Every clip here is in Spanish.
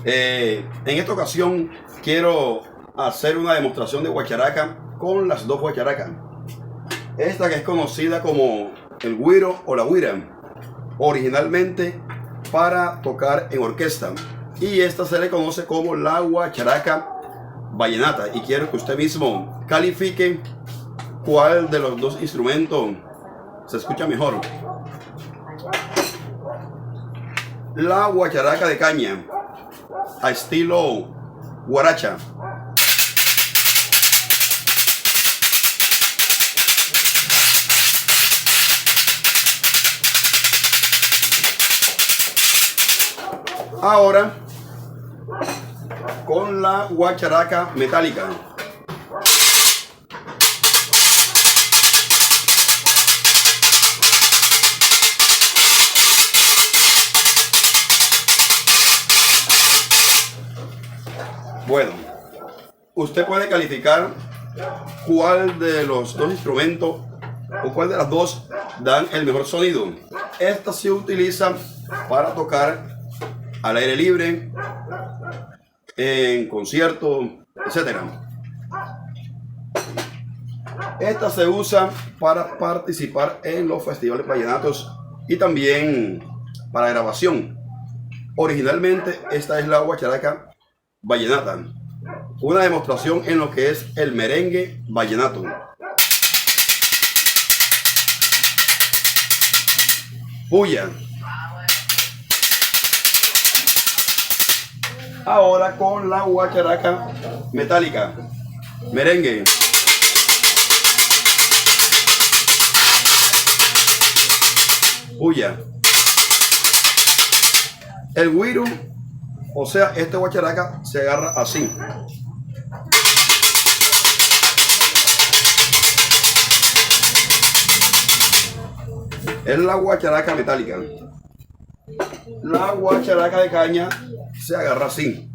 En esta ocasión quiero hacer una demostración de guacharaca con las dos guacharacas. Esta que es conocida como el güiro o la güira, originalmente para tocar en orquesta, y esta se le conoce como la guacharaca vallenata. Y quiero que usted mismo califique cuál de los dos instrumentos se escucha mejor. La guacharaca de caña a estilo guaracha. Ahora con la guacharaca metálica. Bueno, usted puede calificar cuál de los dos instrumentos o cuál de las dos dan el mejor sonido. Esta se utiliza para tocar al aire libre, en conciertos, etc. Esta se usa para participar en los festivales vallenatos y también para grabación. Originalmente esta es la guacharaca vallenata, una demostración en lo que es el merengue vallenato. Puya. Ahora con la guacharaca metálica, merengue. Puya. El güiro, o sea, este guacharaca se agarra así. Es la guacharaca metálica. La guacharaca de caña se agarra así.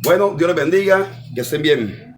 Bueno, Dios les bendiga, que estén bien.